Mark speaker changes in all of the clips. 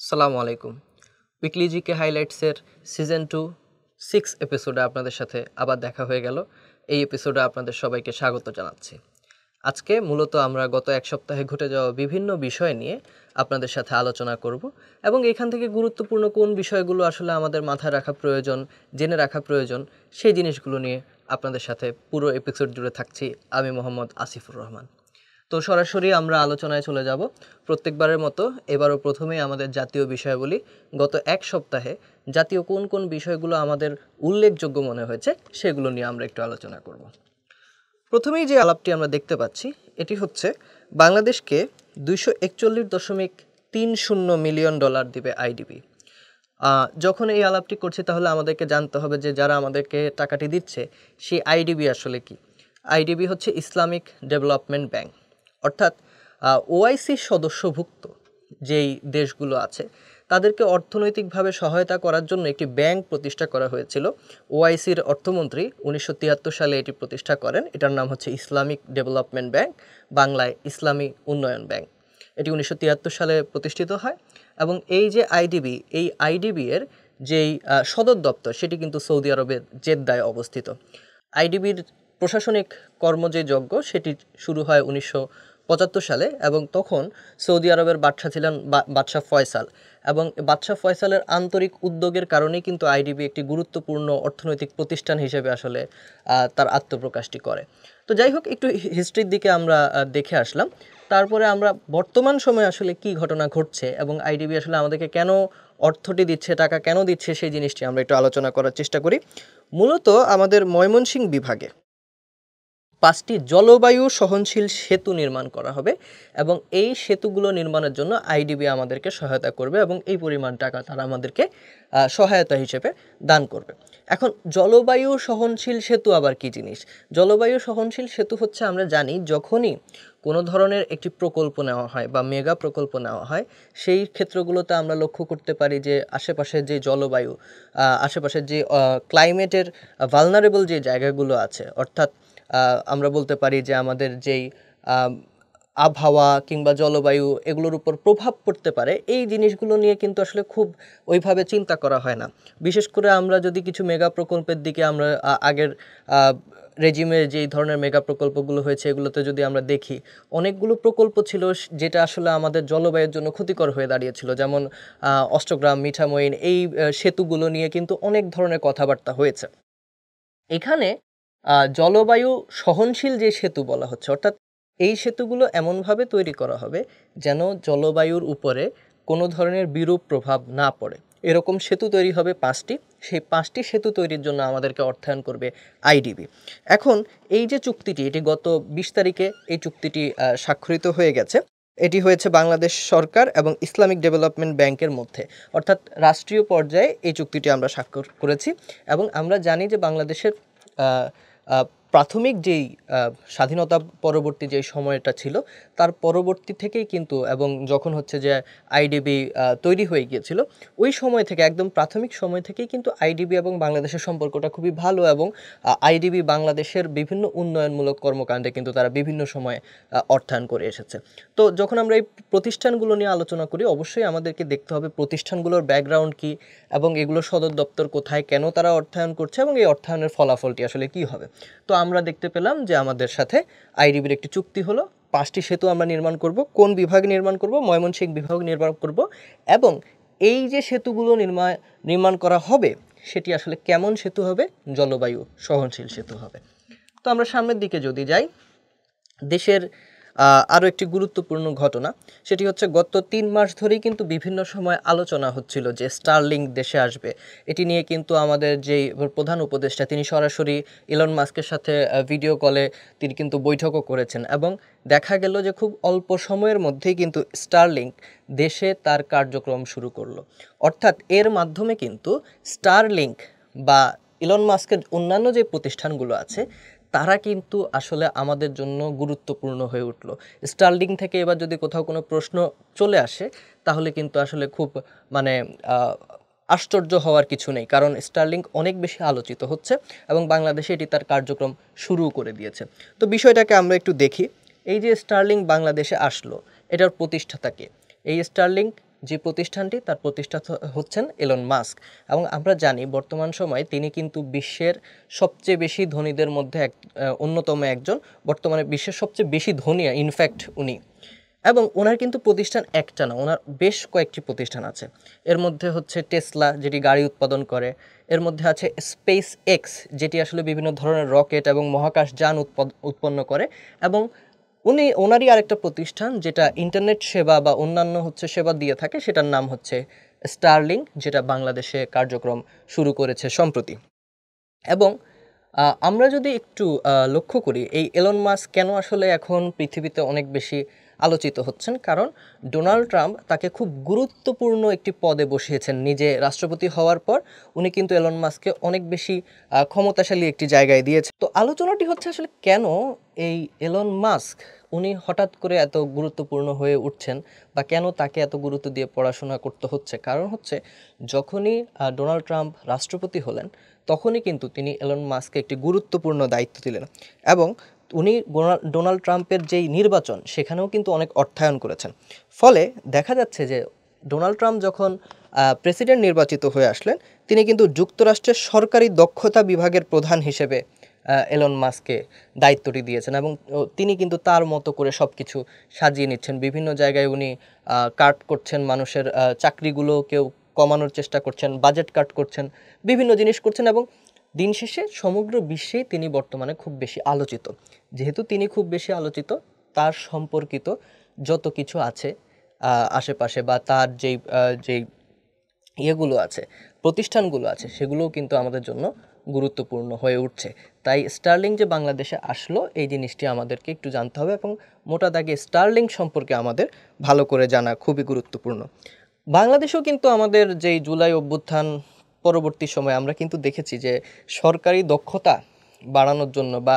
Speaker 1: আসসালামু আলাইকুম। Weekly GK হাইলাইটসের season 2 6 এপিসোডে আপনাদের সাথে আবার দেখা হয়ে গেল। এই এপিসোডে আপনাদের সবাইকে স্বাগত জানাচ্ছি। আজকে মূলত আমরা গত এক সপ্তাহে ঘটে যাওয়া বিভিন্ন বিষয় নিয়ে আপনাদের সাথে আলোচনা করব এবং এখান থেকে গুরুত্বপূর্ণ কোন বিষয়গুলো আসলে আমাদের মাথায় রাখা প্রয়োজন, জেনে রাখা প্রয়োজন, সেই জিনিসগুলো নিয়ে আপনাদের সাথে পুরো এপিসোড জুড়ে থাকছি আমি মোহাম্মদ আসিফুর রহমান। তো সরাসরি আমরা আলোচনায় চলে যাব। প্রত্যেকবারের মতো এবারও প্রথমেই আমাদের জাতীয় বিষয়াবলী। গত এক সপ্তাহে জাতীয় কোন কোন বিষয়গুলো আমাদের উল্লেখযোগ্য মনে হয়েছে সেগুলো নিয়ে আমরা একটু আলোচনা করব। প্রথমেই যে আলাপটি আমরা দেখতে পাচ্ছি এটি হচ্ছে বাংলাদেশকে 241.30 মিলিয়ন ডলার দিবে আইডিবি। যখন এই আলাপটি করছি তাহলে আমাদেরকে জানতে হবে যে যারা আমাদেরকে টাকাটি দিচ্ছে সেই আইডিবি আসলে কি। আইডিবি হচ্ছে ইসলামিক ডেভেলপমেন্ট ব্যাংক, অর্থাৎ ওআইসির সদস্যভুক্ত যেই দেশগুলো আছে তাদেরকে অর্থনৈতিকভাবে সহায়তা করার জন্য একটি ব্যাংক প্রতিষ্ঠা করা হয়েছিল। ওআইসির অর্থমন্ত্রী 1973 সালে এটি প্রতিষ্ঠা করেন। এটার নাম হচ্ছে ইসলামিক ডেভেলপমেন্ট ব্যাংক, বাংলায় ইসলামী উন্নয়ন ব্যাংক। এটি 1973 সালে প্রতিষ্ঠিত হয় এবং এই যে আইডিবি, এই আইডিবি এর যেই সদর দপ্তর সেটি কিন্তু সৌদি আরবের জেদ্দায় অবস্থিত। আইডিবির প্রশাসনিক কর্ম যে যজ্ঞ সেটি শুরু হয় 1975 সালে এবং তখন সৌদি আরবের বাদশাহ ছিলেন বাদশাহ ফয়সাল, এবং বাদশাহ ফয়সালের আন্তরিক উদ্যোগের কারণেই কিন্তু আইডিবি একটি গুরুত্বপূর্ণ অর্থনৈতিক প্রতিষ্ঠান হিসেবে আসলে তার আত্মপ্রকাশটি করে। তো যাই হোক, একটু হিস্ট্রির দিকে আমরা দেখে আসলাম। তারপরে আমরা বর্তমান সময়ে আসলে কি ঘটনা ঘটছে এবং আইডিবি আসলে আমাদেরকে কেন অর্থটি দিচ্ছে, টাকা কেন দিচ্ছে, সেই জিনিসটি আমরা একটু আলোচনা করার চেষ্টা করি। মূলত আমাদের ময়মনসিংহ বিভাগে 5টি জলবায়ু সহনশীল সেতু নির্মাণ করা হবে এবং এই সেতুগুলো নির্মাণের জন্য আইডিবি আমাদেরকে সহায়তা করবে এবং এই পরিমাণ টাকা তারা আমাদেরকে সহায়তা হিসেবে দান করবে। এখন জলবায়ু সহনশীল সেতু আবার কি জিনিস? জলবায়ু সহনশীল সেতু হচ্ছে, আমরা জানি যখনই কোনো ধরনের একটি প্রকল্প নেওয়া হয় বা মেগা প্রকল্প নেওয়া হয় সেই ক্ষেত্রগুলোতে আমরা লক্ষ্য করতে পারি যে আশেপাশের যে জলবায়ু, আশেপাশের যে ক্লাইমেটের ভালনারেবল যে জায়গাগুলো আছে, অর্থাৎ আমরা বলতে পারি যে আমাদের যেই আবহাওয়া কিংবা জলবায়ু এগুলোর উপর প্রভাব পড়তে পারে, এই জিনিসগুলো নিয়ে কিন্তু আসলে খুব ওইভাবে চিন্তা করা হয় না। বিশেষ করে আমরা যদি কিছু মেগা প্রকল্পের দিকে আমরা আগের রেজিমে যেই ধরনের মেগা প্রকল্পগুলো হয়েছে এগুলোতে যদি আমরা দেখি, অনেকগুলো প্রকল্প ছিল যেটা আসলে আমাদের জলবায়ুর জন্য ক্ষতিকর হয়ে দাঁড়িয়েছিল। যেমন অষ্টগ্রাম, মিঠামইন, এই সেতুগুলো নিয়ে কিন্তু অনেক ধরনের কথাবার্তা হয়েছে। এখানে জলবায়ু সহনশীল যে সেতু বলা হচ্ছে, অর্থাৎ এই সেতুগুলো এমনভাবে তৈরি করা হবে যেন জলবায়ুর উপরে কোনো ধরনের বিরূপ প্রভাব না পড়ে। এরকম সেতু তৈরি হবে 5টি। সেই 5টি সেতু তৈরির জন্য আমাদেরকে অর্থায়ন করবে আইডিবি। এখন এই যে চুক্তিটি, এটি গত 20 তারিখে এই চুক্তিটি স্বাক্ষরিত হয়ে গেছে। এটি হয়েছে বাংলাদেশ সরকার এবং ইসলামিক ডেভেলপমেন্ট ব্যাংকের মধ্যে, অর্থাৎ রাষ্ট্রীয় পর্যায়ে এই চুক্তিটি আমরা স্বাক্ষর করেছি। এবং আমরা জানি যে বাংলাদেশের প্রাথমিক যেই স্বাধীনতা পরবর্তী যেই সময়টা ছিল তার পরবর্তী থেকেই কিন্তু, এবং যখন হচ্ছে যে আইডিবি তৈরি হয়ে গিয়েছিল ওই সময় থেকে, একদম প্রাথমিক সময় থেকেই কিন্তু আইডিবি এবং বাংলাদেশের সম্পর্কটা খুবই ভালো, এবং আইডিবি বাংলাদেশের বিভিন্ন উন্নয়নমূলক কর্মকাণ্ডে কিন্তু তারা বিভিন্ন সময়ে অর্থায়ন করে এসেছে। তো যখন আমরা এই প্রতিষ্ঠানগুলো নিয়ে আলোচনা করি অবশ্যই আমাদেরকে দেখতে হবে প্রতিষ্ঠানগুলোর ব্যাকগ্রাউন্ড কি এবং এগুলোর সদর দপ্তর কোথায়, কেন তারা অর্থায়ন করছে এবং এই অর্থায়নের ফলাফলটি আসলে কি হবে। তো আমরা দেখতে পেলাম যে আমাদের সাথে আইডিবির একটি চুক্তি হলো। 5টি সেতু আমরা নির্মাণ করব। কোন বিভাগে নির্মাণ করব? ময়মনসিংহ বিভাগ নির্মাণ করব। এবং এই যে সেতুগুলো নির্মাণ করা হবে সেটি আসলে কেমন সেতু হবে? জলবায়ু সহনশীল সেতু হবে। তো আমরা সামনের দিকে যদি যাই, দেশের আরও একটি গুরুত্বপূর্ণ ঘটনা, সেটি হচ্ছে গত 3 মাস ধরেই কিন্তু বিভিন্ন সময় আলোচনা হচ্ছিল যে স্টারলিংক দেশে আসবে। এটি নিয়ে কিন্তু আমাদের যেই প্রধান উপদেষ্টা তিনি সরাসরি ইলন মাস্কের সাথে ভিডিও কলে তিনি কিন্তু বৈঠকও করেছেন, এবং দেখা গেল যে খুব অল্প সময়ের মধ্যেই কিন্তু স্টারলিংক দেশে তার কার্যক্রম শুরু করলো। অর্থাৎ এর মাধ্যমে কিন্তু স্টারলিংক বা ইলন মাস্কের অন্যান্য যে প্রতিষ্ঠানগুলো আছে তারা কিন্তু আসলে আমাদের জন্য গুরুত্বপূর্ণ হয়ে উঠলো। স্টারলিংক থেকে এবার যদি কোথাও কোনো প্রশ্ন চলে আসে তাহলে কিন্তু আসলে খুব মানে আশ্চর্য হওয়ার কিছু নেই, কারণ স্টারলিংক অনেক বেশি আলোচিত হচ্ছে এবং বাংলাদেশে এটি তার কার্যক্রম শুরু করে দিয়েছে। তো বিষয়টাকে আমরা একটু দেখি। এই যে স্টারলিংক বাংলাদেশে আসলো, এটার প্রতিষ্ঠাতা কে? এই স্টারলিংক যে প্রতিষ্ঠানটি তার প্রতিষ্ঠাতা হচ্ছেন এলন মাস্ক। এবং আমরা জানি বর্তমান সময়ে তিনি কিন্তু বিশ্বের সবচেয়ে বেশি ধনীদের মধ্যে অন্যতম একজন, বর্তমানে বিশ্বের সবচেয়ে বেশি ধনী ইনফ্যাক্ট উনি। এবং ওনার কিন্তু প্রতিষ্ঠান একটা না, ওনার বেশ কয়েকটি প্রতিষ্ঠান আছে। এর মধ্যে হচ্ছে টেসলা, যেটি গাড়ি উৎপাদন করে। এর মধ্যে আছে স্পেস এক্স, যেটি আসলে বিভিন্ন ধরনের রকেট এবং মহাকাশ যান উৎপন্ন করে। এবং ওনারই আরেকটা প্রতিষ্ঠান যেটা ইন্টারনেট সেবা বা অন্যান্য হচ্ছে সেবা দিয়ে থাকে, সেটার নাম হচ্ছে স্টারলিংক, যেটা বাংলাদেশে কার্যক্রম শুরু করেছে সম্প্রতি। এবং আমরা যদি একটু লক্ষ্য করি এই এলন মাস্ক কেন আসলে এখন পৃথিবীতে অনেক বেশি আলোচিত হচ্ছেন, কারণ ডোনাল্ড ট্রাম্প তাকে খুব গুরুত্বপূর্ণ একটি পদে বসিয়েছেন। নিজে রাষ্ট্রপতি হওয়ার পর উনি কিন্তু এলন মাস্ককে অনেক বেশি ক্ষমতাশালী একটি জায়গায় দিয়েছে। তো আলোচনাটি হচ্ছে আসলে কেন এই এলন মাস্ক উনি হঠাৎ করে এত গুরুত্বপূর্ণ হয়ে উঠছেন, বা কেন তাকে এত গুরুত্ব দিয়ে পড়াশোনা করতে হচ্ছে। কারণ হচ্ছে যখনই ডোনাল্ড ট্রাম্প রাষ্ট্রপতি হলেন, তখনই কিন্তু তিনি এলন মাস্ককে একটি গুরুত্বপূর্ণ দায়িত্ব দিলেন। এবং উনি ডোনাল্ড ট্রাম্পের যেই নির্বাচন, সেখানেও কিন্তু অনেক অর্থায়ন করেছেন। ফলে দেখা যাচ্ছে যে ডোনাল্ড ট্রাম্প যখন প্রেসিডেন্ট নির্বাচিত হয়ে আসলেন, তিনি কিন্তু যুক্তরাষ্ট্রের সরকারি দক্ষতা বিভাগের প্রধান হিসেবে এলন মাস্ককে দায়িত্বটি দিয়েছেন। এবং তিনি কিন্তু তার মতো করে সব কিছু সাজিয়ে নিচ্ছেন। বিভিন্ন জায়গায় উনি কাট করছেন, মানুষের চাকরিগুলোকেও কমানোর চেষ্টা করছেন, বাজেট কাট করছেন, বিভিন্ন জিনিস করছেন। এবং দিন শেষে সমগ্র বিশ্বেই তিনি বর্তমানে খুব বেশি আলোচিত। যেহেতু তিনি খুব বেশি আলোচিত, তার সম্পর্কিত যত কিছু আছে আশেপাশে, বা তার যেই ইয়েগুলো আছে, প্রতিষ্ঠানগুলো আছে, সেগুলোও কিন্তু আমাদের জন্য গুরুত্বপূর্ণ হয়ে উঠছে। তাই স্টারলিংক যে বাংলাদেশে আসলো, এই জিনিসটি আমাদেরকে একটু জানতে হবে, এবং মোটা দাগে স্টারলিংক সম্পর্কে আমাদের ভালো করে জানা খুবই গুরুত্বপূর্ণ। বাংলাদেশেও কিন্তু আমাদের যেই জুলাই অভ্যুত্থান পরবর্তী সময়ে আমরা কিন্তু দেখেছি যে সরকারি দক্ষতা বাড়ানোর জন্য, বা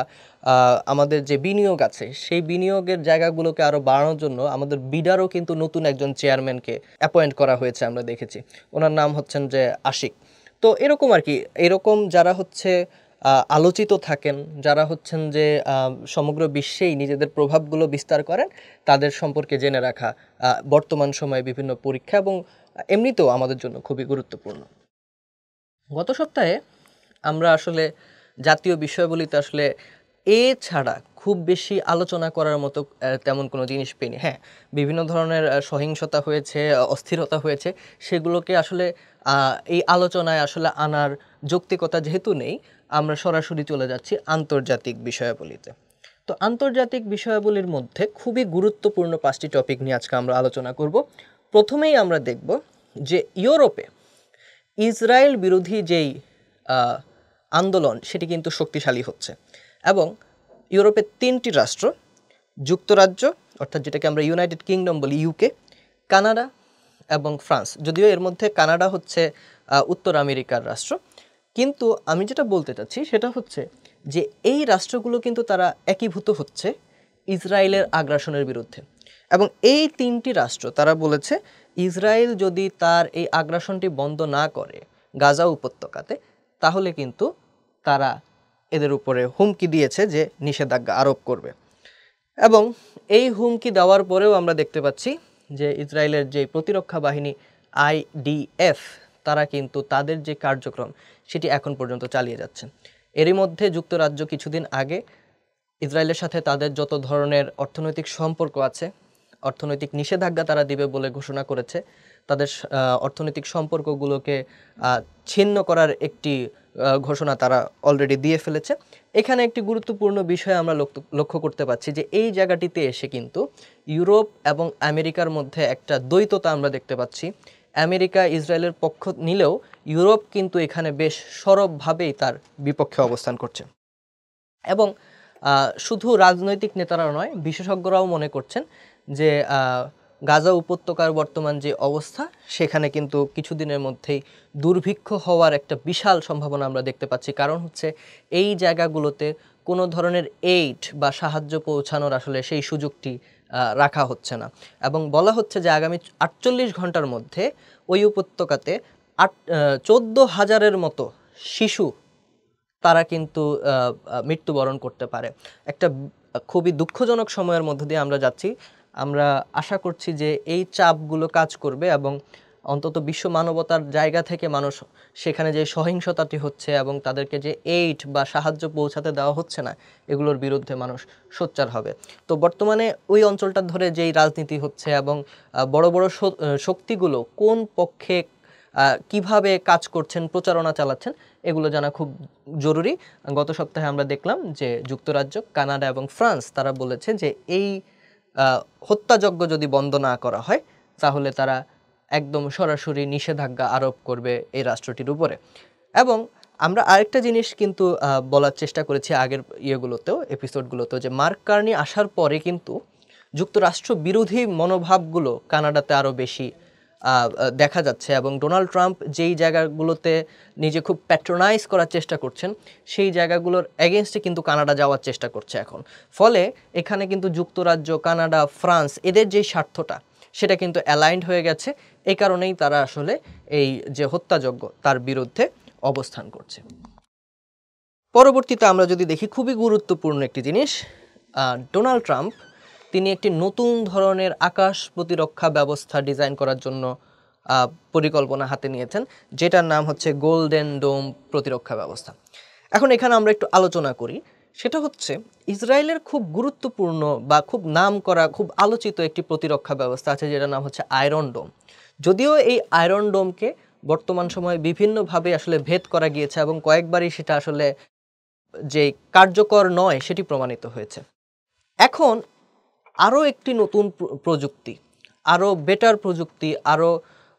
Speaker 1: আমাদের যে বিনিয়োগ আছে, সেই বিনিয়োগের জায়গাগুলোকে আরও বাড়ানোর জন্য আমাদের বিডারও কিন্তু নতুন একজন চেয়ারম্যানকে অ্যাপয়েন্ট করা হয়েছে, আমরা দেখেছি। ওনার নাম হচ্ছেন যে আশিক। তো এরকম আর কি, এরকম যারা হচ্ছে আলোচিত থাকেন, যারা হচ্ছেন যে সমগ্র বিশ্বেই নিজেদের প্রভাবগুলো বিস্তার করেন, তাদের সম্পর্কে জেনে রাখা বর্তমান সময়ে বিভিন্ন পরীক্ষা এবং এমনিতেও আমাদের জন্য খুবই গুরুত্বপূর্ণ। গত সপ্তাহে আমরা আসলে জাতীয় বিষয়বলিতে আসলে ছাড়া খুব বেশি আলোচনা করার মতো তেমন কোনো জিনিস পেইনি। হ্যাঁ, বিভিন্ন ধরনের সহিংসতা হয়েছে, অস্থিরতা হয়েছে, সেগুলোকে আসলে এই আলোচনায় আসলে আনার যৌক্তিকতা যেহেতু নেই, আমরা সরাসরি চলে যাচ্ছি আন্তর্জাতিক বিষয়াবলিতে। তো আন্তর্জাতিক বিষয়াবলির মধ্যে খুবই গুরুত্বপূর্ণ 5টি টপিক নিয়ে আজকে আমরা আলোচনা করব। প্রথমেই আমরা দেখব যে ইউরোপে ইসরায়েল বিরোধী যেই আন্দোলন, সেটি কিন্তু শক্তিশালী হচ্ছে। এবং ইউরোপের 3টি রাষ্ট্র, যুক্তরাজ্য অর্থাৎ যেটাকে আমরা ইউনাইটেড কিংডম বলি, ইউকে, কানাডা এবং ফ্রান্স, যদিও এর মধ্যে কানাডা হচ্ছে উত্তর আমেরিকার রাষ্ট্র, কিন্তু আমি যেটা বলতে চাচ্ছি সেটা হচ্ছে যে এই রাষ্ট্রগুলো কিন্তু তারা একীভূত হচ্ছে ইসরায়েলের আগ্রাসনের বিরুদ্ধে। এবং এই 3টি রাষ্ট্র তারা বলেছে ইসরায়েল যদি তার এই আগ্রাসনটি বন্ধ না করে গাজা উপত্যকাতে, তাহলে কিন্তু তারা এদের উপরে হুমকি দিয়েছে যে নিষেধাজ্ঞা আরোপ করবে। এবং এই হুমকি দেওয়ার পরেও আমরা দেখতে পাচ্ছি যে ইসরায়েলের যে প্রতিরক্ষা বাহিনী IDF, তারা কিন্তু তাদের যে কার্যক্রম সেটি এখন পর্যন্ত চালিয়ে যাচ্ছে। এরই মধ্যে যুক্তরাজ্য কিছুদিন আগে ইসরায়েলের সাথে তাদের যত ধরনের অর্থনৈতিক সম্পর্ক আছে, অর্থনৈতিক নিষেধাজ্ঞা তারা দিবে বলে ঘোষণা করেছে। তাদের অর্থনৈতিক সম্পর্কগুলোকে ছিন্ন করার একটি ঘোষণা তারা অলরেডি দিয়ে ফেলেছে। এখানে একটি গুরুত্বপূর্ণ বিষয় আমরা লক্ষ্য করতে পারছি যে এই জায়গাটিতে এসে কিন্তু ইউরোপ এবং আমেরিকার মধ্যে একটা দ্বৈততা আমরা দেখতে পাচ্ছি। আমেরিকা ইসরায়েলের পক্ষ নিলেও ইউরোপ কিন্তু এখানে বেশ সরবভাবেই তার বিপক্ষে অবস্থান করছে। এবং শুধু রাজনৈতিক নেতারা নয়, বিশেষজ্ঞরাও মনে করছেন যে গাজা উপত্যকার বর্তমান যে অবস্থা, সেখানে কিন্তু কিছুদিনের মধ্যেই দুর্ভিক্ষ হওয়ার একটা বিশাল সম্ভাবনা আমরা দেখতে পাচ্ছি। কারণ হচ্ছে এই জায়গাগুলোতে কোনো ধরনের এইড বা সাহায্য পৌঁছানোর আসলে সেই সুযোগটি রাখা হচ্ছে না। এবং বলা হচ্ছে যে আগামী 48 ঘন্টার মধ্যে ওই উপত্যকাতে 14,000-এর মতো শিশু তারা কিন্তু মৃত্যুবরণ করতে পারে। একটা খুবই দুঃখজনক সময়ের মধ্য দিয়ে আমরা যাচ্ছি। আমরা আশা করছি যে এই চাপগুলো কাজ করবে এবং অন্তত বিশ্ব মানবতার জায়গা থেকে মানুষ সেখানে যে সহিংসতাটি হচ্ছে এবং তাদেরকে যে এইড বা সাহায্য পৌঁছাতে দেওয়া হচ্ছে না এগুলোর বিরুদ্ধে মানুষ সোচ্চার হবে। তো বর্তমানে ওই অঞ্চলটা ধরে যেই রাজনীতি হচ্ছে এবং বড় বড় শক্তিগুলো কোন পক্ষে কিভাবে কাজ করছেন, প্রচারণা চালাচ্ছেন, এগুলো জানা খুব জরুরি। গত সপ্তাহে আমরা দেখলাম যে যুক্তরাজ্য, কানাডা এবং ফ্রান্স তারা বলেছে যে এই হত্যাযজ্ঞ যদি বন্ধ না করা হয় তাহলে তারা একদম সরাসরি নিষেধাজ্ঞা আরোপ করবে এই রাষ্ট্রটির উপরে। এবং আমরা আরেকটা জিনিস কিন্তু বলার চেষ্টা করেছি আগের এপিসোডগুলোতেও যে মার্ক কার্নি আসার পরে কিন্তু যুক্তরাষ্ট্র বিরোধী মনোভাবগুলো কানাডাতে আরও বেশি দেখা যাচ্ছে এবং ডোনাল্ড ট্রাম্প যেই জায়গাগুলোতে নিজে খুব প্যাট্রোনাইজ করার চেষ্টা করছেন সেই জায়গাগুলোর এগেনস্টে কিন্তু কানাডা যাওয়ার চেষ্টা করছে এখন। ফলে এখানে কিন্তু যুক্তরাজ্য, কানাডা, ফ্রান্স এদের যেই স্বার্থটা সেটা কিন্তু অ্যালাইন্ড হয়ে গেছে। এই কারণেই তারা আসলে এই যে হত্যাযজ্ঞ তার বিরুদ্ধে অবস্থান করছে। পরবর্তীতে আমরা যদি দেখি খুবই গুরুত্বপূর্ণ একটি জিনিস, ডোনাল্ড ট্রাম্প তিনি একটি নতুন ধরনের আকাশ প্রতিরক্ষা ব্যবস্থা ডিজাইন করার জন্য পরিকল্পনা হাতে নিয়েছেন, যেটার নাম হচ্ছে গোল্ডেন ডোম প্রতিরক্ষা ব্যবস্থা। এখন এখানে আমরা একটু আলোচনা করি, সেটা হচ্ছে ইসরায়েলের খুব গুরুত্বপূর্ণ বা খুব নাম করা, খুব আলোচিত একটি প্রতিরক্ষা ব্যবস্থা আছে যেটার নাম হচ্ছে আয়রন ডোম। যদিও এই আয়রন ডোমকে বর্তমান সময়ে বিভিন্নভাবে আসলে ভেদ করা গিয়েছে এবং কয়েকবারই সেটা আসলে যে কার্যকর নয় সেটি প্রমাণিত হয়েছে। এখন আরও একটি নতুন প্রযুক্তি, আরও বেটার প্রযুক্তি, আরও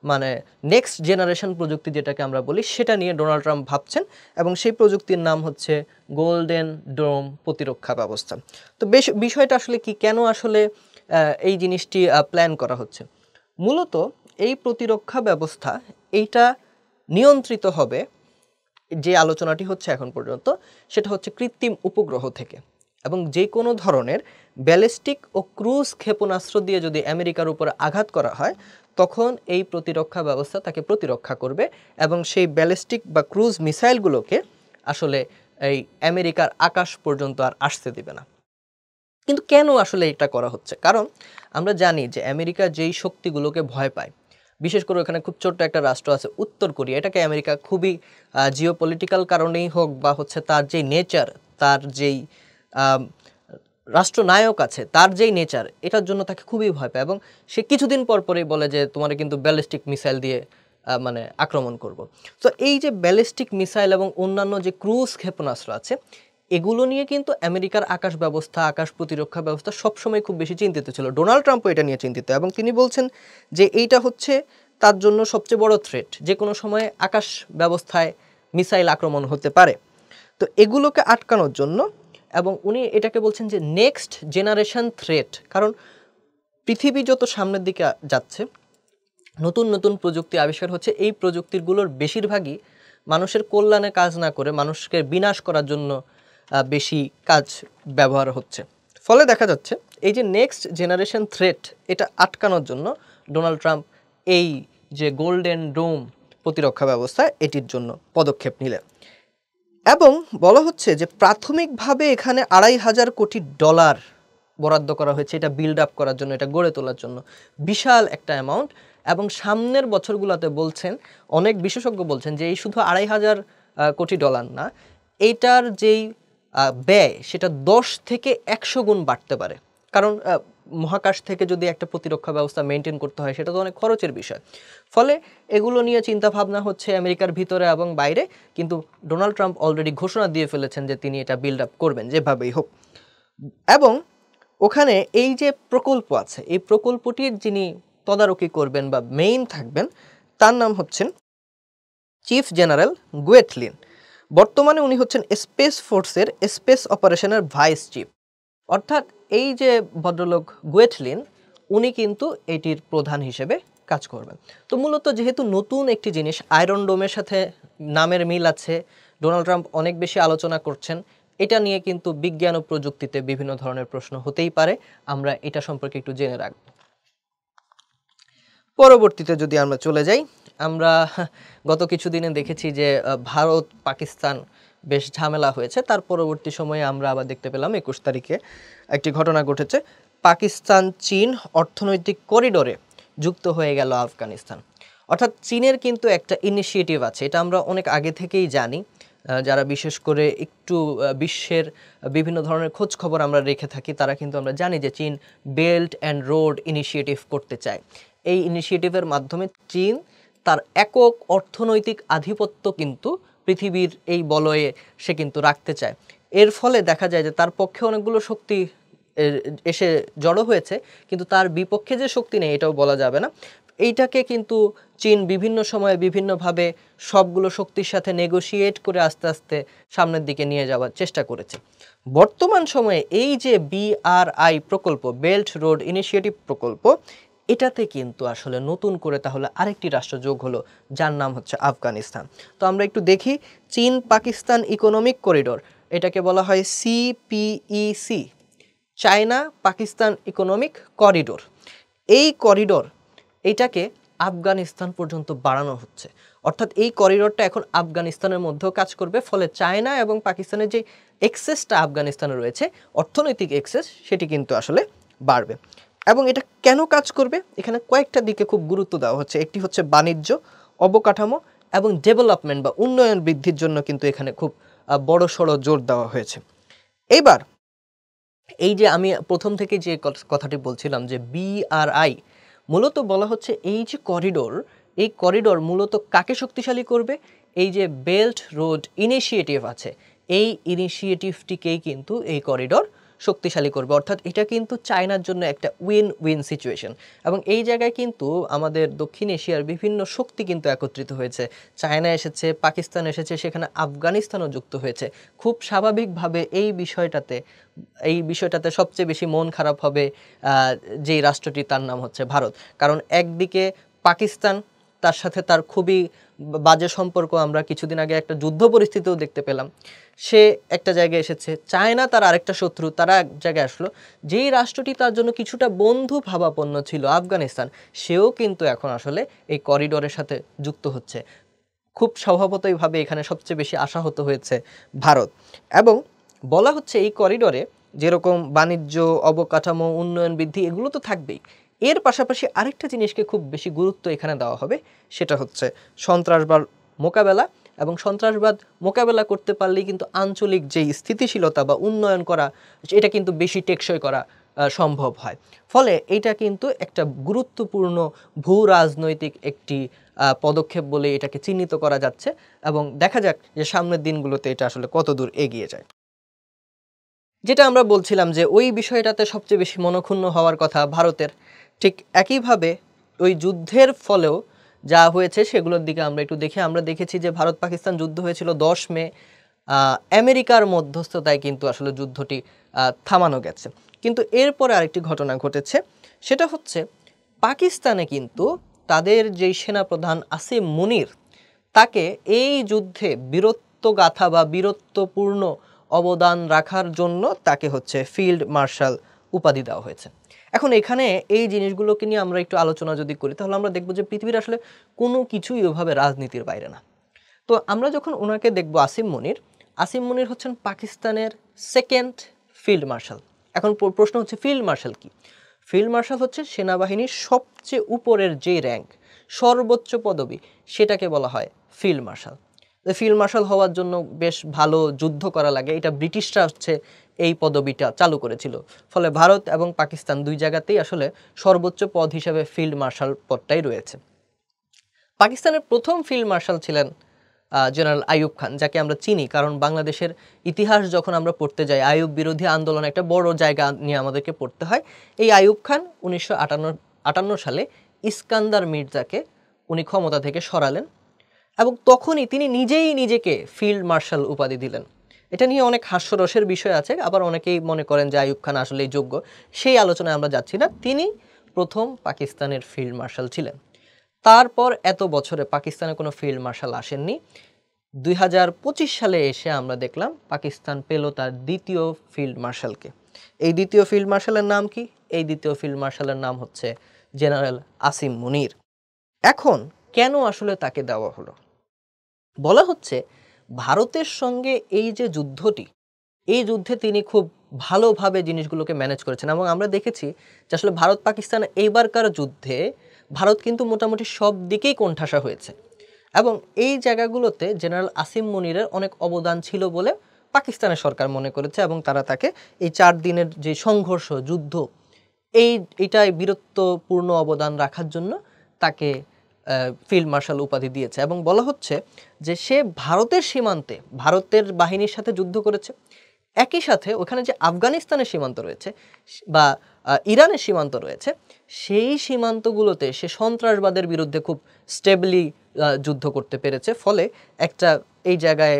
Speaker 1: মানে নেক্সট জেনারেশন প্রযুক্তি যেটাকে আমরা বলি, সেটা নিয়ে ডোনাল্ড ট্রাম্প ভাবছেন এবং সেই প্রযুক্তির নাম হচ্ছে গোল্ডেন ডোম প্রতিরক্ষা ব্যবস্থা। তো বিষয়টা আসলে কি, কেন আসলে এই জিনিসটি প্ল্যান করা হচ্ছে? মূলত এই প্রতিরক্ষা ব্যবস্থা এইটা নিয়ন্ত্রিত হবে, যে আলোচনাটি হচ্ছে এখন পর্যন্ত সেটা হচ্ছে কৃত্রিম উপগ্রহ থেকে, এবং যে কোনো ধরনের ব্যালিস্টিক ও ক্রুজ ক্ষেপণাস্ত্র দিয়ে যদি আমেরিকার উপরে আঘাত করা হয় তখন এই প্রতিরক্ষা ব্যবস্থা তাকে প্রতিরক্ষা করবে এবং সেই ব্যালিস্টিক বা ক্রুজ মিসাইলগুলোকে আসলে এই আমেরিকার আকাশ পর্যন্ত আর আসতে দিবে না। কিন্তু কেন আসলে এটা করা হচ্ছে? কারণ আমরা জানি যে আমেরিকা যেই শক্তিগুলোকে ভয় পায়, বিশেষ করে ওখানে খুব ছোট্ট একটা রাষ্ট্র আছে উত্তর কোরিয়া, এটাকে আমেরিকা খুবই জিওপলিটিক্যাল কারণেই হোক বা হচ্ছে তার যেই নেচার, তার যেই রাষ্ট্রনায়ক আছে তার যেই নেচার, এটার জন্য তাকে খুবই ভয় পায় এবং সে কিছুদিন পর পরেই বলে যে তোমার কিন্তু ব্যালিস্টিক মিসাইল দিয়ে মানে আক্রমণ করব। তো এই যে ব্যালিস্টিক মিসাইল এবং অন্যান্য যে ক্রুজ ক্ষেপণাস্ত্র আছে এগুলো নিয়ে কিন্তু আমেরিকার আকাশ ব্যবস্থা, আকাশ প্রতিরক্ষা ব্যবস্থা সবসময় খুব বেশি চিন্তিত ছিল। ডোনাল্ড ট্রাম্পও এটা নিয়ে চিন্তিত এবং তিনি বলছেন যে এইটা হচ্ছে তার জন্য সবচেয়ে বড় থ্রেট, যে কোনো সময় আকাশ ব্যবস্থায় মিসাইল আক্রমণ হতে পারে। তো এগুলোকে আটকানোর জন্য, এবং উনি এটাকে বলছেন যে নেক্সট জেনারেশন থ্রেট, কারণ পৃথিবী যত সামনের দিকে যাচ্ছে নতুন নতুন প্রযুক্তি আবিষ্কার হচ্ছে, এই প্রযুক্তিগুলোর বেশিরভাগই মানুষের কল্যাণে কাজ না করে মানুষকে বিনাশ করার জন্য বেশি কাজ ব্যবহার হচ্ছে। ফলে দেখা যাচ্ছে এই যে নেক্সট জেনারেশন থ্রেট, এটা আটকানোর জন্য ডোনাল্ড ট্রাম্প এই যে গোল্ডেন ডোম প্রতিরক্ষা ব্যবস্থা এটির জন্য পদক্ষেপ নিলেন। এবং বলা হচ্ছে যে প্রাথমিকভাবে এখানে $2,500 কোটি বরাদ্দ করা হয়েছে এটা বিল্ড আপ করার জন্য, এটা গড়ে তোলার জন্য। বিশাল একটা অ্যামাউন্ট। এবং সামনের বছরগুলোতে বলছেন, অনেক বিশেষজ্ঞ বলছেন যে এই শুধু $2,500 কোটি না, এইটার যেই ব্যয় সেটা 10 থেকে 100 গুণ বাড়তে পারে। কারণ মহাকাশ থেকে যদি একটা প্রতিরক্ষা ব্যবস্থা মেনটেন করতে হয় সেটা তো অনেক খরচের বিষয়। ফলে এগুলো নিয়ে চিন্তা ভাবনা হচ্ছে আমেরিকার ভিতরে এবং বাইরে, কিন্তু ডোনাল্ড ট্রাম্প অলরেডি ঘোষণা দিয়ে ফেলেছেন যে তিনি এটা বিল্ড আপ করবেন যেভাবেই হোক। এবং ওখানে এই যে প্রকল্প আছে, এই প্রকল্পটির যিনি তদারকি করবেন বা মেইন থাকবেন তার নাম হচ্ছেন চিফ জেনারেল গুয়েটলিন। বর্তমানে উনি হচ্ছেন স্পেস ফোর্সের স্পেস অপারেশনের ভাইস চিফ। অর্থাৎ এই যে ভদ্রলোক গুয়েটলিন, উনি কিন্তু এটির প্রধান হিসেবে কাজ করবেন। তো মূলত যেহেতু নতুন একটি জিনিস, আয়রন ডোমের সাথে নামের মিল আছে, ডোনাল্ড ট্রাম্প অনেক বেশি আলোচনা করছেন, এটা নিয়ে কিন্তু বিজ্ঞান ও প্রযুক্তিতে বিভিন্ন ধরনের প্রশ্ন হতেই পারে। আমরা এটা সম্পর্কে একটু জেনে রাখব। পরবর্তীতে যদি আমরা চলে যাই, আমরা গত কিছুদিনে দেখেছি যে ভারত পাকিস্তান বেশ ঝামেলা হয়েছে। তার পরবর্তী সময়ে আমরা আবার দেখতে পেলাম 21 তারিখে একটি ঘটনা ঘটেছে। পাকিস্তান চীন অর্থনৈতিক করিডোরে যুক্ত হয়ে গেল আফগানিস্তান। অর্থাৎ চীনের কিন্তু একটা ইনিশিয়েটিভ আছে, এটা আমরা অনেক আগে থেকেই জানি। যারা বিশেষ করে একটু বিশ্বের বিভিন্ন ধরনের খোঁজ খবর আমরা রেখে থাকি, তারা কিন্তু আমরা জানি যে চীন বেল্ট অ্যান্ড রোড ইনিশিয়েটিভ করতে চায়। এই ইনিশিয়েটিভের মাধ্যমে চীন তার একক অর্থনৈতিক আধিপত্য কিন্তু পৃথিবীর এই বলয়ে সে কিন্তু রাখতে চায়। এর ফলে দেখা যায় যে তার পক্ষে অনেকগুলো শক্তি এসে জড়ো হয়েছে, কিন্তু তার বিপক্ষে যে শক্তি নেই এটাও বলা যাবে না। এইটাকে কিন্তু চীন বিভিন্ন সময়ে বিভিন্নভাবে সবগুলো শক্তির সাথে নেগোশিয়েট করে আস্তে আস্তে সামনের দিকে নিয়ে যাওয়ার চেষ্টা করেছে। বর্তমান সময়ে এই যে BRI প্রকল্প, বেল্ট রোড ইনিশিয়েটিভ প্রকল্প, এটাতে কিন্তু আসলে নতুন করে তাহলে আরেকটি রাষ্ট্র যোগ হলো, যার নাম হচ্ছে আফগানিস্তান। তো আমরা একটু দেখি, চীন পাকিস্তান ইকোনমিক করিডোর, এটাকে বলা হয় CPEC, China Pakistan economic corridor. এই করিডোর এইটাকে আফগানিস্তান পর্যন্ত বাড়ানো হচ্ছে, অর্থাৎ এই করিডোরটা এখন আফগানিস্তানের মধ্যেও কাজ করবে। ফলে চায়না এবং পাকিস্তানের যে এক্সেসটা আফগানিস্তানে রয়েছে, অর্থনৈতিক এক্সেস, সেটি কিন্তু আসলে বাড়বে। এবং এটা কেন কাজ করবে, এখানে কয়েকটা দিকে খুব গুরুত্ব দেওয়া হচ্ছে। একটি হচ্ছে বাণিজ্য, অবকাঠামো এবং ডেভেলপমেন্ট বা উন্নয়ন বৃদ্ধির জন্য কিন্তু এখানে খুব বড় সড়ো জোর দেওয়া হয়েছে। এবার এই যে আমি প্রথম থেকে যে কথাটি বলছিলাম যে BRI, মূলত বলা হচ্ছে এই যে করিডোর, এই করিডোর মূলত কাকে শক্তিশালী করবে? এই যে বেল্ট রোড ইনিশিয়েটিভ আছে, এই ইনিশিয়েটিভটিকেই কিন্তু এই করিডোর শক্তিশালী করবে। অর্থাৎ এটা কিন্তু চায়নার জন্য একটা উইন উইন সিচুয়েশন। এবং এই জায়গায় কিন্তু আমাদের দক্ষিণ এশিয়ার বিভিন্ন শক্তি কিন্তু একত্রিত হয়েছে। চায়না এসেছে, পাকিস্তান এসেছে, সেখানে আফগানিস্তানও যুক্ত হয়েছে। খুব স্বাভাবিকভাবে এই বিষয়টাতে সবচেয়ে বেশি মন খারাপ হবে যেই রাষ্ট্রটি, তার নাম হচ্ছে ভারত। কারণ একদিকে পাকিস্তান, তার সাথে তার খুবই বাজে সম্পর্ক, আমরা কিছুদিন আগে একটা যুদ্ধ পরিস্থিতিও দেখতে পেলাম, সে একটা জায়গায় এসেছে। চায়না তার আরেকটা শত্রু, তারা এক জায়গায় আসলো। যেই রাষ্ট্রটি তার জন্য কিছুটা বন্ধু ভাবাপন্ন ছিল, আফগানিস্তান, সেও কিন্তু এখন আসলে এই করিডোরের সাথে যুক্ত হচ্ছে। খুব স্বভাবতইভাবে এখানে সবচেয়ে বেশি আশাহত হয়েছে ভারত। এবং বলা হচ্ছে এই করিডোরে যেরকম বাণিজ্য, অবকাঠামো, উন্নয়ন বৃদ্ধি, এগুলো তো থাকবেই। এর পাশাপাশি আরেকটা জিনিসকে খুব বেশি গুরুত্ব এখানে দেওয়া হবে, সেটা হচ্ছে সন্ত্রাসবাদ মোকাবেলা। এবং সন্ত্রাসবাদ মোকাবেলা করতে পারলেই কিন্তু আঞ্চলিক যেই স্থিতিশীলতা বা উন্নয়ন করা, এটা কিন্তু বেশি টেকসই করা সম্ভব হয়। ফলে এটা কিন্তু একটা গুরুত্বপূর্ণ ভূ রাজনৈতিক একটি পদক্ষেপ বলে এটাকে চিহ্নিত করা যাচ্ছে। এবং দেখা যাক যে সামনের দিনগুলোতে এটা আসলে কতদূর এগিয়ে যায়। যেটা আমরা বলছিলাম যে ওই বিষয়টাতে সবচেয়ে বেশি মনক্ষুণ্ণ হওয়ার কথা ভারতের, ঠিক একইভাবে ওই যুদ্ধের ফলেও যা হয়েছে সেগুলোর দিকে আমরা একটু দেখি। আমরা দেখেছি যে ভারত পাকিস্তান যুদ্ধ হয়েছিল 10 মে, আমেরিকার মধ্যস্থতায় কিন্তু আসলে যুদ্ধটি থামানো গেছে। কিন্তু এরপরে আরেকটি ঘটনা ঘটেছে, সেটা হচ্ছে পাকিস্তানে কিন্তু তাদের যেই সেনাপ্রধান আসিম মুনির, তাকে এই যুদ্ধে বীরত্বগাথা বা বীরত্বপূর্ণ অবদান রাখার জন্য তাকে হচ্ছে ফিল্ড মার্শাল উপাধি দেওয়া হয়েছে। এখন এখানে এই জিনিসগুলোকে নিয়ে আমরা একটু আলোচনা যদি করি, তাহলে আমরা দেখব যে পৃথিবীর আসলে কোনো কিছুই ওইভাবে রাজনীতির বাইরে না। তো আমরা যখন ওনাকে দেখব, আসিম মুনির হচ্ছেন পাকিস্তানের সেকেন্ড ফিল্ড মার্শাল। এখন প্রশ্ন হচ্ছে ফিল্ড মার্শাল কি? ফিল্ড মার্শাল হচ্ছে সেনাবাহিনীর সবচেয়ে উপরের যে র্যাঙ্ক, সর্বোচ্চ পদবি, সেটাকে বলা হয় ফিল্ড মার্শাল। ফিল্ড মার্শাল হওয়ার জন্য বেশ ভালো যুদ্ধ করা লাগে, এটা ব্রিটিশরা হচ্ছে এই পদবিটা চালু করেছিল। ফলে ভারত এবং পাকিস্তান দুই জায়গাতেই আসলে সর্বোচ্চ পদ হিসেবে ফিল্ড মার্শাল পদটাই রয়েছে। পাকিস্তানের প্রথম ফিল্ড মার্শাল ছিলেন জেনারেল আইয়ুব খান, যাকে আমরা চিনি কারণ বাংলাদেশের ইতিহাস যখন আমরা পড়তে যাই, আইয়ুব বিরোধী আন্দোলন একটা বড় জায়গা নিয়ে আমাদেরকে পড়তে হয়। এই আইয়ুব খান 1958 সালে ইস্কান্দার মির্জাকে উনি ক্ষমতা থেকে সরালেন এবং তখনই তিনি নিজেই নিজেকে ফিল্ড মার্শাল উপাধি দিলেন। এটা নিয়ে অনেক হাস্যরসের বিষয় আছে, আবার অনেকেই মনে করেন যে আইয়ুব খান আসলেই যোগ্য, সেই আলোচনায় আমরা যাচ্ছি না। তিনি প্রথম পাকিস্তানের ফিল্ড মার্শাল ছিলেন। তারপর এত বছরে পাকিস্তানে কোনো ফিল্ড মার্শাল আসেননি। 2025 সালে এসে আমরা দেখলাম পাকিস্তান পেল তার দ্বিতীয় ফিল্ড মার্শালকে। এই দ্বিতীয় ফিল্ড মার্শালের নাম কি? এই দ্বিতীয় ফিল্ড মার্শালের নাম হচ্ছে জেনারেল আসিম মুনির। এখন কেন আসলে তাকে দেওয়া হলো? বলা হচ্ছে ভারতের সঙ্গে এই যে যুদ্ধটি, এই যুদ্ধে তিনি খুব ভালোভাবে জিনিসগুলোকে ম্যানেজ করেছেন এবং আমরা দেখেছি যে আসলে ভারত পাকিস্তান এইবারকার যুদ্ধে ভারত কিন্তু মোটামুটি সব দিকেই কোণঠাসা হয়েছে এবং এই জায়গাগুলোতে জেনারেল আসিম মুনিরের অনেক অবদান ছিল বলে পাকিস্তানের সরকার মনে করেছে এবং তারা তাকে এই 4 দিনের যে সংঘর্ষ যুদ্ধ এটাই বীরত্বপূর্ণ অবদান রাখার জন্য তাকে ফিল্ড মার্শাল উপাধি দিয়েছে এবং বলা হচ্ছে যে সে ভারতের সীমান্তে ভারতের বাহিনীর সাথে যুদ্ধ করেছে, একই সাথে ওখানে যে আফগানিস্তানের সীমান্ত রয়েছে বা ইরানের সীমান্ত রয়েছে সেই সীমান্তগুলোতে সে সন্ত্রাসবাদের বিরুদ্ধে খুব স্টেবলি যুদ্ধ করতে পেরেছে, ফলে একটা এই জায়গায়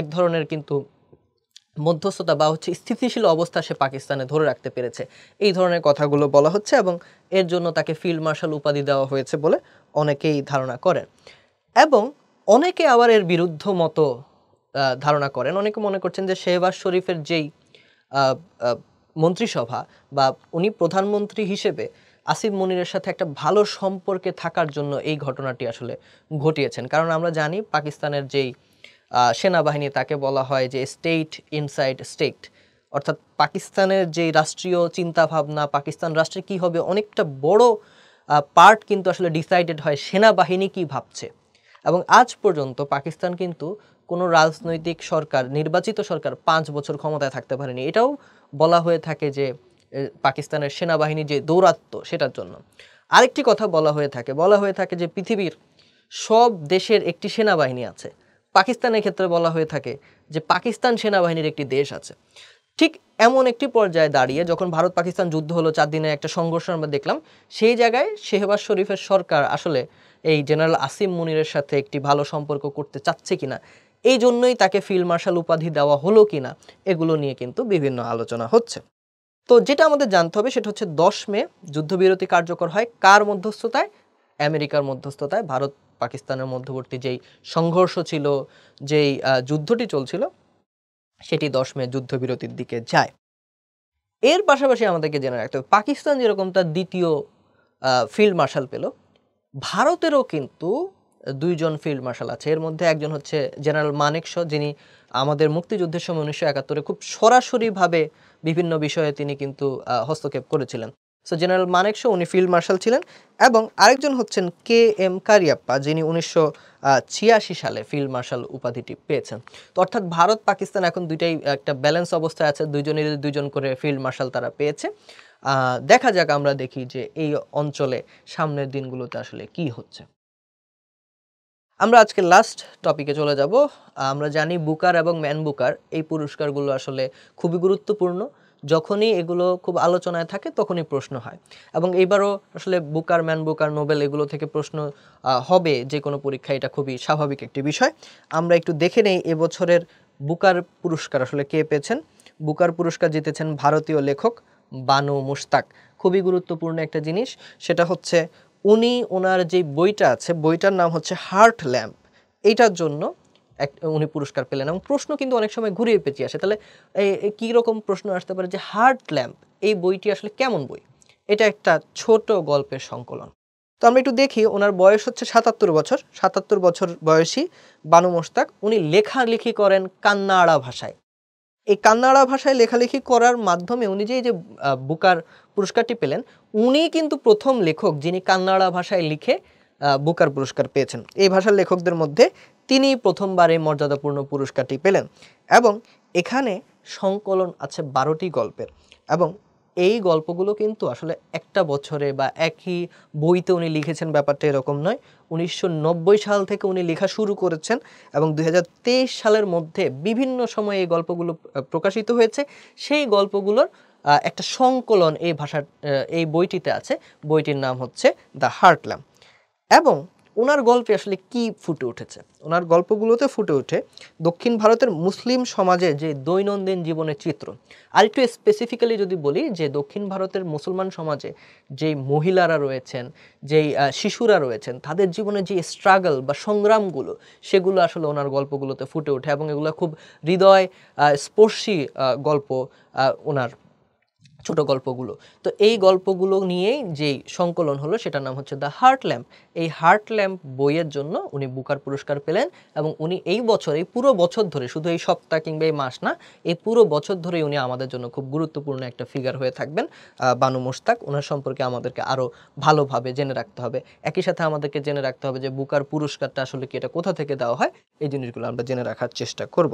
Speaker 1: এক ধরনের কিন্তু মধ্যস্থতা বা হচ্ছে স্থিতিশীল অবস্থা সে পাকিস্তানে ধরে রাখতে পেরেছে, এই ধরনের কথাগুলো বলা হচ্ছে এবং এর জন্য তাকে ফিল্ড মার্শাল উপাধি দেওয়া হয়েছে বলে অনেকেই ধারণা করেন এবং অনেকে আবার এর বিরুদ্ধ মতো ধারণা করেন। অনেকে মনে করছেন যে শেহবাজ শরীফের যেই মন্ত্রিসভা বা উনি প্রধানমন্ত্রী হিসেবে আসিফ মুনিরের সাথে একটা ভালো সম্পর্কে থাকার জন্য এই ঘটনাটি আসলে ঘটিয়েছেন, কারণ আমরা জানি পাকিস্তানের যেই সেনাবাহিনী তাকে বলা হয় যে স্টেট ইনসাইড স্টেট, অর্থাৎ পাকিস্তানের যে রাষ্ট্রীয় চিন্তাভাবনা পাকিস্তান রাষ্ট্রে কি হবে অনেকটা বড় পার্ট কিন্তু আসলে ডিসাইডেড হয় সেনাবাহিনী কি ভাবছে। এবং আজ পর্যন্ত পাকিস্তান কিন্তু কোনো রাজনৈতিক সরকার নির্বাচিত সরকার 5 বছর ক্ষমতায় থাকতে পারেনি, এটাও বলা হয়ে থাকে যে পাকিস্তানের সেনাবাহিনী যে দৌরাত্ম্য সেটার জন্য। আরেকটি কথা বলা হয়ে থাকে যে পৃথিবীর সব দেশের একটি সেনাবাহিনী আছে, পাকিস্তানের ক্ষেত্রে বলা হয়ে থাকে যে পাকিস্তান সেনাবাহিনীর একটি দেশ আছে। ঠিক এমন একটি পর্যায়ে দাঁড়িয়ে যখন ভারত পাকিস্তান যুদ্ধ হলো 4 দিনের একটা সংঘর্ষ আমরা দেখলাম, সেই জায়গায় শেহবাজ শরীফের সরকার আসলে এই জেনারেল আসিম মুনিরের সাথে একটি ভালো সম্পর্ক করতে চাচ্ছে কিনা, এই জন্যই তাকে ফিল্ড মার্শাল উপাধি দেওয়া হলো কিনা, এগুলো নিয়ে কিন্তু বিভিন্ন আলোচনা হচ্ছে। তো যেটা আমাদের জানতে হবে সেটা হচ্ছে 10 মে যুদ্ধবিরতি কার্যকর হয় কার মধ্যস্থতায়? আমেরিকার মধ্যস্থতায়। ভারত পাকিস্তানের মধ্যবর্তী যেই সংঘর্ষ ছিল, যেই যুদ্ধটি চলছিল, সেটি 10 মে যুদ্ধবিরতির দিকে যায়। এর পাশাপাশি আমাদেরকে জেনে রাখতে হবে পাকিস্তান যেরকম তার দ্বিতীয় ফিল্ড মার্শাল পেল, ভারতেরও কিন্তু 2 জন ফিল্ড মার্শাল আছে। এর মধ্যে একজন হচ্ছে জেনারেল মানেকশ, যিনি আমাদের মুক্তিযুদ্ধের সময় 1971 খুব সরাসরিভাবে বিভিন্ন বিষয়ে তিনি কিন্তু হস্তক্ষেপ করেছিলেন। সো জেনারেল মানেকশ উনি ফিল্ড মার্শাল ছিলেন এবং আরেকজন হচ্ছেন কে এম কারিয়াপ্পা, যিনি 1986 সালে ফিল্ড মার্শাল উপাধিটি পেয়েছেন। তো অর্থাৎ ভারত পাকিস্তান এখন দুইটাই একটা ব্যালেন্স অবস্থায় আছে, দুইজনের 2 জন করে ফিল্ড মার্শাল তারা পেয়েছে। দেখা যাক, আমরা দেখি যে এই অঞ্চলে সামনের দিনগুলোতে আসলে কি হচ্ছে। আমরা আজকে লাস্ট টপিকে চলে যাব। আমরা জানি বুকার এবং ম্যান বুকার এই পুরস্কারগুলো আসলে খুবই গুরুত্বপূর্ণ, যখনই এগুলো খুব আলোচনায় থাকে তখনই প্রশ্ন হয় এবং এইবারও আসলে বুকার ম্যান বুকার নোবেল এগুলো থেকে প্রশ্ন হবে যে কোনো পরীক্ষা, এটা খুবই স্বাভাবিক একটি বিষয়। আমরা একটু দেখে নেই এবছরের বুকার পুরস্কার আসলে কে পেয়েছেন। বুকার পুরস্কার জিতেছেন ভারতীয় লেখক বানু মুশতাক। খুবই গুরুত্বপূর্ণ একটা জিনিস, সেটা হচ্ছে উনি ওনার যে বইটা আছে বইটার নাম হচ্ছে হার্ট ল্যাম্প, এইটার জন্য উনি পুরস্কার পেলেন। এবং প্রশ্ন কিন্তু অনেক সময় ঘুরিয়ে পেঁচিয়ে আসে, তাহলে কী রকম প্রশ্ন আসতে পারে যে হার্ট ল্যাম্প এই বইটি আসলে কেমন বই? এটা একটা ছোট গল্পের সংকলন। তো আমরা একটু দেখি, ওনার বয়স হচ্ছে 77 বছর। 77 বছর বয়সী বানু মুশতাক, উনি লেখালেখি করেন কান্নাড়া ভাষায়। এই কান্নাড়া ভাষায় লেখালেখি করার মাধ্যমে উনি যে বুকার পুরস্কারটি পেলেন, উনি কিন্তু প্রথম লেখক যিনি কান্নাড়া ভাষায় লিখে বুকার পুরস্কার পেয়েছেন। এই ভাষার লেখকদের মধ্যে তিনি প্রথমবার এই মর্যাদাপূর্ণ পুরস্কারটি পেলেন এবং এখানে সংকলন আছে 12টি গল্পের এবং এই গল্পগুলো কিন্তু আসলে একটা বছরে বা একই বইতে উনি লিখেছেন ব্যাপারটা এরকম নয়। 1990 সাল থেকে উনি লেখা শুরু করেছেন এবং 2023 সালের মধ্যে বিভিন্ন সময়ে এই গল্পগুলো প্রকাশিত হয়েছে। সেই গল্পগুলোর একটা সংকলন এই ভাষার এই বইটিতে আছে। বইটির নাম হচ্ছে দ্য হার্ট ল্যাম্প। এবং ওনার গল্পে আসলে কি ফুটে উঠেছে? ওনার গল্পগুলোতে ফুটে ওঠে দক্ষিণ ভারতের মুসলিম সমাজের যে দৈনন্দিন জীবনের চিত্র। আর একটু স্পেসিফিক্যালি যদি বলি যে দক্ষিণ ভারতের মুসলমান সমাজে যেই মহিলারা রয়েছেন, যেই শিশুরা রয়েছেন, তাদের জীবনে যে স্ট্রাগল বা সংগ্রামগুলো, সেগুলো আসলে ওনার গল্পগুলোতে ফুটে ওঠে এবং এগুলো খুব হৃদয় স্পর্শী গল্প ওনার ছোট গল্পগুলো। তো এই গল্পগুলো নিয়েই যেই সংকলন হলো সেটার নাম হচ্ছে দ্য হার্ট ল্যাম্প। এই হার্ট ল্যাম্প বইয়ের জন্য উনি বুকার পুরস্কার পেলেন এবং উনি এই বছর, এই পুরো বছর ধরে, শুধু এই সপ্তাহ কিংবা এই মাস না, এই পুরো বছর ধরেই উনি আমাদের জন্য খুব গুরুত্বপূর্ণ একটা ফিগার হয়ে থাকবেন। বানু মোশতাক, ওনার সম্পর্কে আমাদেরকে আরও ভালোভাবে জেনে রাখতে হবে। একই সাথে আমাদেরকে জেনে রাখতে হবে যে বুকার পুরস্কারটা আসলে কি, এটা কোথা থেকে দেওয়া হয়, এই জিনিসগুলো আমরা জেনে রাখার চেষ্টা করব।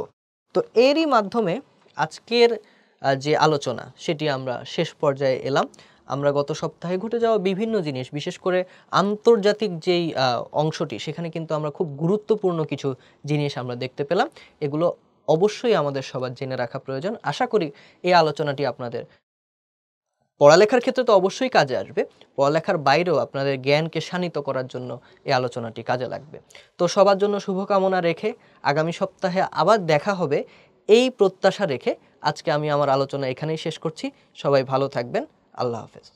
Speaker 1: তো এরই মাধ্যমে আজকের যে আলোচনা সেটি আমরা শেষ পর্যায়ে এলাম। আমরা গত সপ্তাহে ঘটে যাওয়া বিভিন্ন জিনিস, বিশেষ করে আন্তর্জাতিক যেই অংশটি, সেখানে কিন্তু আমরা খুব গুরুত্বপূর্ণ কিছু জিনিস আমরা দেখতে পেলাম। এগুলো অবশ্যই আমাদের সবার জেনে রাখা প্রয়োজন। আশা করি এই আলোচনাটি আপনাদের পড়ালেখার ক্ষেত্রে তো অবশ্যই কাজে আসবে, পড়ালেখার বাইরেও আপনাদের জ্ঞানকে শানিত করার জন্য এই আলোচনাটি কাজে লাগবে। তো সবার জন্য শুভকামনা রেখে আগামী সপ্তাহে আবার দেখা হবে এই প্রত্যাশা রেখে আজকে আমি আমার আলোচনা এখানেই শেষ করছি। সবাই ভালো থাকবেন। আল্লাহ হাফেজ।